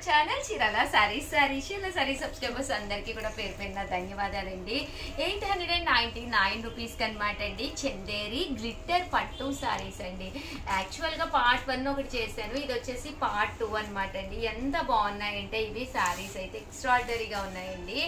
Channel Chirala saris sorry subscribers అందరికీ కూడా పేరు పేరున ధన్యవాదాలండి. 899 రూపీస్ కనమాట అండి. చందేరి గ్లిట్టర్ పట్టు సారీస్ అండి. యాక్చువల్ గా పార్ట్ 1 ఒకటి చేశాను, ఇది వచ్చేసి పార్ట్ 2 అనమాట అండి. ఎంత బాగున్నాయంటే ఇవి సారీస్ అయితే ఎక్స్ట్రాడినరీగా ఉన్నాయండి.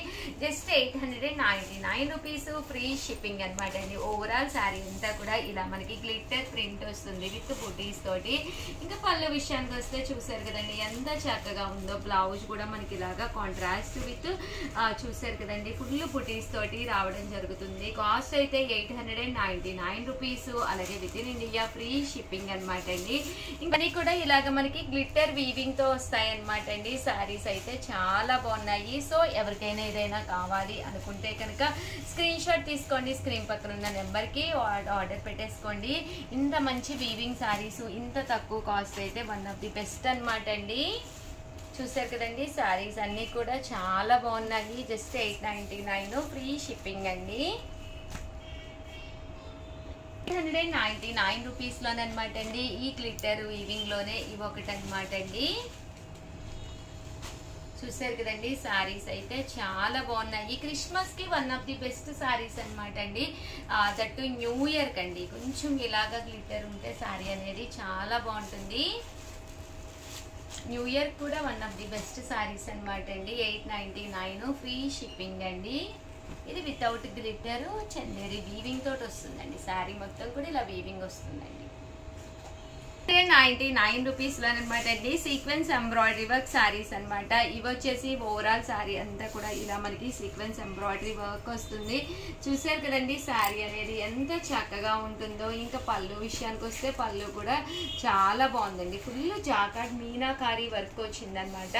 జస్ట్ 899 రూపీస్, ఫ్రీ షిప్పింగ్ అనమాట అండి. ఓవరాల్ సారీ అంతా కూడా ఇలా మనకి గ్లిట్టర్ ప్రింట్ వస్తుంది విత్ బుటీస్ తోటి. ఇంకా పళ్ళు విషయానికి వస్తే చూసారు కదండి ఎంత చక్కగా ఉందో. బ్లౌజ్ కూడా మనకి ఇలాగా కాంట్రాస్ట్ విత్ చూసారు కదండి ఫుల్ బుటీస్ తోటి రావడం జరుగుతుంది. కాస్ట్ అయితే 899 రూపీస్. అలాగే within India free shipping అనమాట అండి. ఇంకా కూడా ఇలాగ మనకి గ్లిట్టర్ వీవింగ్ తో వస్తాయి అనమాట అండి. సారీస్ అయితే చాలా బాగున్నాయి. సో ఎవరికైనా ఏదైనా కావాలి అనుకుంటే కనుక స్క్రీన్ షాట్ తీసుకోండి, స్క్రీన్ పక్కన ఉన్న నెంబర్ కి ఆర్డర్ పెట్టేసుకోండి. ఇంత మంచి వీవింగ్ సారీస్ ఇంత తక్కువ కాస్ట్ అయితే వన్ ఆఫ్ ది బెస్ట్ అనమాట అండి. చూసారు కదండి సారీస్ అన్నీ కూడా చాలా బాగున్నాయి. జస్ట్ 899 ఫ్రీ షిప్పింగ్ అండి. 899 రూపీస్ లోనమాట అండి. ఈ గ్లిట్టర్ వీవింగ్ లోనే ఇవి ఒకటి అనమాట అండి. చూసారు కదండి సారీస్ అయితే చాలా బాగున్నాయి. క్రిస్మస్ కి one of the best saris అనమాట అండి. దట్టు న్యూ ఇయర్ కండి కొంచెం ఇలాగా గ్లిట్టర్ ఉంటే సారీ అనేది చాలా బాగుంటుంది. న్యూ ఇయర్ కూడా one of the best saris అనమాట అండి. 899 ఫ్రీ షిప్పింగ్ అండి. ఇది వితౌట్ గ్లిట్టర్ చందేరి వీవింగ్ తోటి వస్తుందండి. సారీ మొత్తం కూడా ఇలా వీవింగ్ వస్తుందండి. 99 రూపీస్ లో అనమాట అండి. సీక్వెన్స్ ఎంబ్రాయిడరీ వర్క్ సారీస్ అనమాట. ఇవి వచ్చేసి ఓవరాల్ సారీ అంతా కూడా ఇలా మనకి సీక్వెన్స్ ఎంబ్రాయిడరీ వర్క్ వస్తుంది. చూసారు కదండి సారీ అనేది ఎంత చక్కగా ఉంటుందో. ఇంకా పళ్ళు విషయానికి వస్తే పళ్ళు కూడా చాలా బాగుందండి. ఫుల్ జాకాట్ మీనాకారీ వర్క్ వచ్చిందనమాట.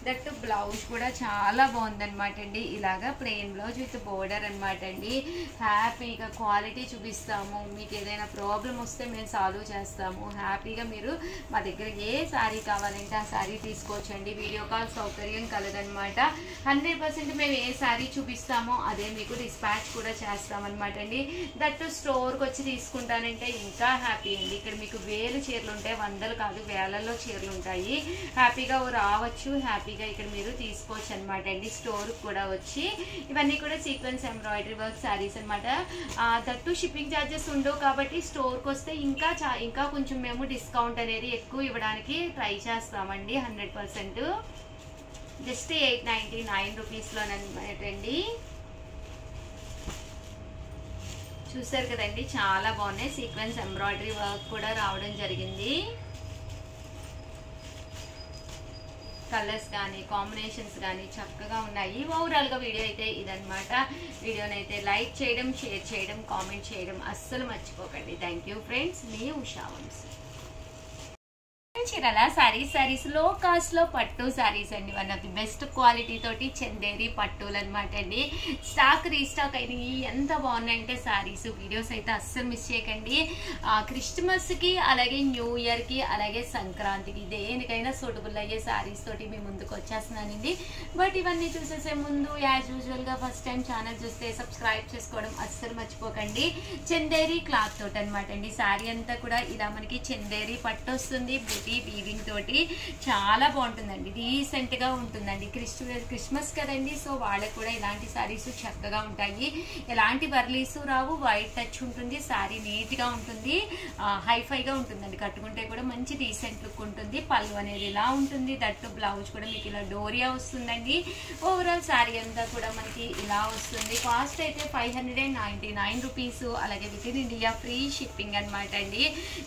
దట్ బ్లౌజ్ కూడా చాలా బాగుందనమాట అండి. ఇలాగా ప్లెయిన్ బ్లౌజ్ విత్ బోర్డర్ అనమాట అండి. హ్యాపీగా క్వాలిటీ చూపిస్తాము. మీకు ఏదైనా ప్రాబ్లం వస్తే మేము సాల్వ్ చేస్తాము. హ్యాపీ మీరు మా దగ్గర ఏ సారీ కావాలంటే ఆ సారీ తీసుకోవచ్చండి. వీడియో కాల్ సౌకర్యం కలదనమాట. 100% మేము ఏ సారీ చూపిస్తామో అదే మీకు డిస్పాచ్ కూడా చేస్తామన్నమాట అండి. దట్టు స్టోర్కి వచ్చి తీసుకుంటానంటే ఇంకా హ్యాపీ అండి. ఇక్కడ మీకు వేలు చీరలు ఉంటాయి, వందలు కాదు వేలల్లో చీరలు ఉంటాయి. హ్యాపీగా రావచ్చు, హ్యాపీగా ఇక్కడ మీరు తీసుకోవచ్చు అనమాట అండి. స్టోర్కి కూడా వచ్చి ఇవన్నీ కూడా సీక్వెన్స్ ఎంబ్రాయిడరీ వర్క్ సారీస్ అనమాట. దట్టు షిప్పింగ్ ఛార్జెస్ ఉండవు కాబట్టి స్టోర్కి వస్తే ఇంకా కొంచెం మేము డిస్కౌంట్ అనేది ఎక్కువ ఇవ్వడానికి ట్రై చేస్తామండి. 100%. జస్ట్ 899 రూపీస్ లోనమాట అండి. చూసారు కదండి చాలా బాగున్నాయి. సీక్వెన్స్ ఎంబ్రాయిడరీ వర్క్ కూడా రావడం జరిగింది. కలర్స్ కానీ కాంబినేషన్స్ కానీ చక్కగా ఉన్నాయి. ఓవరాల్ గా వీడియో అయితే ఇదనమాట. వీడియోనైతే లైక్ చేయడం, షేర్ చేయడం, కామెంట్ చేయడం అస్సలు మర్చిపోకండి. Thank you friends. మీ ఉషా వంశీ. చీరాల సారీస్ లో కాస్ట్ లో పట్టు సారీస్ అండి. One of the best quality తోటి చందేరి పట్టులు అనమాట అండి. స్టాక్ రీస్టాక్ అయినవి ఎంత బాగున్నాయంటే సారీస్. వీడియోస్ అయితే అస్సలు మిస్ చేయకండి. క్రిస్మస్ కి అలాగే న్యూ ఇయర్ కి అలాగే సంక్రాంతికి దేనికైనా సూటబుల్ అయ్యే సారీస్ తోటి మీ ముందుకు వచ్చేస్తున్నానండి. బట్ ఇవన్నీ చూసేసే ముందు యాజ్ యూజువల్ గా ఫస్ట్ టైం ఛానల్ చూస్తే సబ్స్క్రైబ్ చేసుకోవడం అస్సలు మర్చిపోకండి. చందేరి క్లాత్ తోటి అనమాట అండి. సారీ అంతా కూడా ఇలా మనకి చందేరి పట్టు వస్తుంది. వీవింగ్ తోటి చాలా బాగుంటుందండి. డీసెంట్ గా ఉంటుందండి. క్రిస్మస్ కదండి, సో వాళ్ళకి కూడా ఇలాంటి సారీస్ చక్కగా ఉంటాయి. ఎలాంటి వర్లీస్ రావు. వైట్ టచ్ ఉంటుంది. సారీ నీట్ గా ఉంటుంది. హైఫైగా ఉంటుందండి. కట్టుకుంటే కూడా మంచి డీసెంట్ లుక్ ఉంటుంది. పళ్ళు అనేది ఇలా ఉంటుంది. దట్టు బ్లౌజ్ కూడా మీకు ఇలా డోరియా వస్తుందండి. ఓవరాల్ సారీ అంతా కూడా మనకి ఇలా వస్తుంది. కాస్ట్ అయితే 599 రూపీస్. అలాగే within India free shipping అనమాట అండి.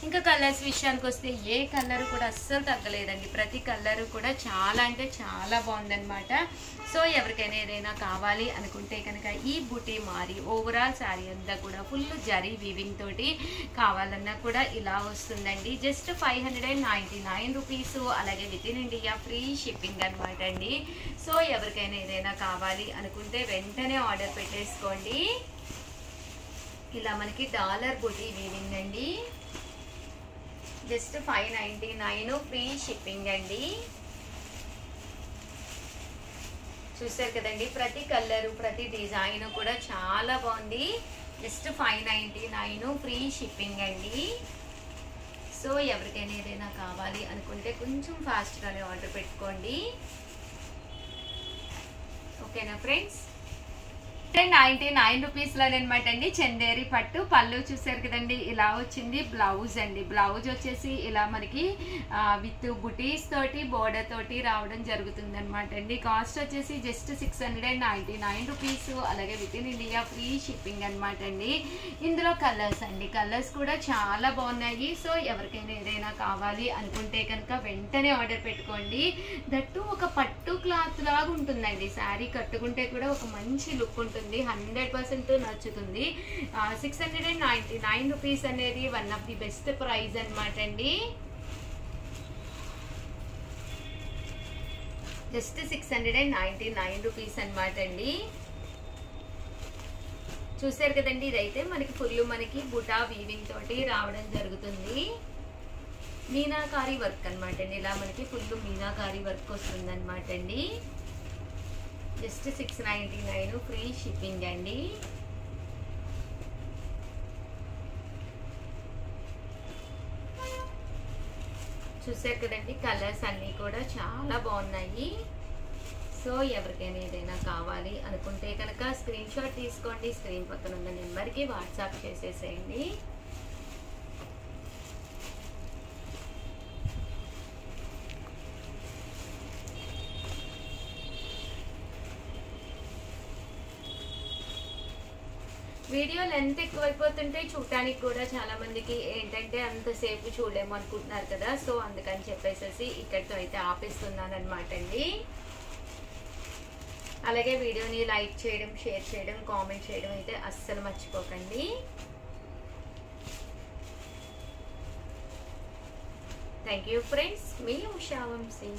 ఇంకా కలర్స్ విషయానికి వస్తే ఏ కలర్ కూడా అస్సలు తగ్గలేదండి. ప్రతి కలర్ కూడా చాలా అంటే చాలా బాగుందనమాట. సో ఎవరికైనా ఏదైనా కావాలి అనుకుంటే కనుక ఈ బుటీ మారి ఓవరాల్ శారీ అంతా కూడా ఫుల్ జరీ వీవింగ్ తోటి కావాలన్నా కూడా ఇలా వస్తుందండి. Just 599 rupees. అలాగే within India free shipping అనమాట అండి. సో ఎవరికైనా ఏదైనా కావాలి అనుకుంటే వెంటనే ఆర్డర్ పెట్టేసుకోండి. ఇలా మనకి డాలర్ బుటీ వీవింగ్ అండి. జస్ట్ 599 ఫ్రీ షిప్పింగ్ అండి. చూసారు కదండి ప్రతి కలర్ ప్రతి డిజైన్ కూడా చాలా బాగుంది. జస్ట్ 599 ఫ్రీ షిప్పింగ్ అండి. సో ఎవరికైనా ఏదైనా కావాలి అనుకుంటే కొంచెం ఫాస్ట్గానే ఆర్డర్ పెట్టుకోండి. ఓకేనా ఫ్రెండ్స్? 99 రూపీస్లోనమాట అండి చందేరి పట్టు. పళ్ళు చూసారు కదండి, ఇలా వచ్చింది. బ్లౌజ్ అండి, బ్లౌజ్ వచ్చేసి ఇలా మనకి విత్ బుటీస్ తోటి బోర్డర్ తోటి రావడం జరుగుతుంది అనమాట అండి. కాస్ట్ వచ్చేసి జస్ట్ 699 రూపీస్. అలాగే within India free shipping అనమాట అండి. ఇందులో కలర్స్ అండి, కలర్స్ కూడా చాలా బాగున్నాయి. సో ఎవరికైనా ఏదైనా కావాలి అనుకుంటే కనుక వెంటనే ఆర్డర్ పెట్టుకోండి. దట్టు ఒక పట్టు క్లాత్ లాగా ఉంటుందండి. శారీ కట్టుకుంటే కూడా ఒక మంచి లుక్ ఉంటుంది, 100% నచ్చుతుంది. 699 రూపీస్ అనేది one of the best price అనమాట అండి. జస్ట్ 699 రూపీస్ అనమాట అండి. చూసారు కదండి, ఇదైతే మనకి ఫుల్ మనకి బుటా వీవింగ్ తోటి రావడం జరుగుతుంది. మీనాకారి వర్క్ అనమాట అండి. ఇలా మనకి ఫుల్ మీనాకారి వర్క్ వస్తుంది అనమాట అండి. జస్ట్ 699 ఫ్రీ షిప్పింగ్ అండి. చూసారు కదండి, కలర్స్ అన్నీ కూడా చాలా బాగున్నాయి. సో ఎవరికైనా ఏదైనా కావాలి అనుకుంటే కనుక స్క్రీన్ షాట్ తీసుకోండి, స్క్రీన్ పక్కన ఉన్న నెంబర్కి వాట్సాప్ చేసేసేయండి. వీడియో లెంత్ ఎక్కువైపోతుంటే చూడటానికి కూడా చాలా మందికి ఏంటంటే అంతసేపు చూడలేము అనుకుంటున్నారు కదా. సో అందుకని చెప్పేసి ఇక్కడితో అయితే ఆపేస్తున్నాను అనమాట అండి. అలాగే వీడియోని లైక్ చేయడం, షేర్ చేయడం, కామెంట్ చేయడం అయితే అస్సలు మర్చిపోకండి. థ్యాంక్ యూ ఫ్రెండ్స్, మీ ఉషా వంశీ.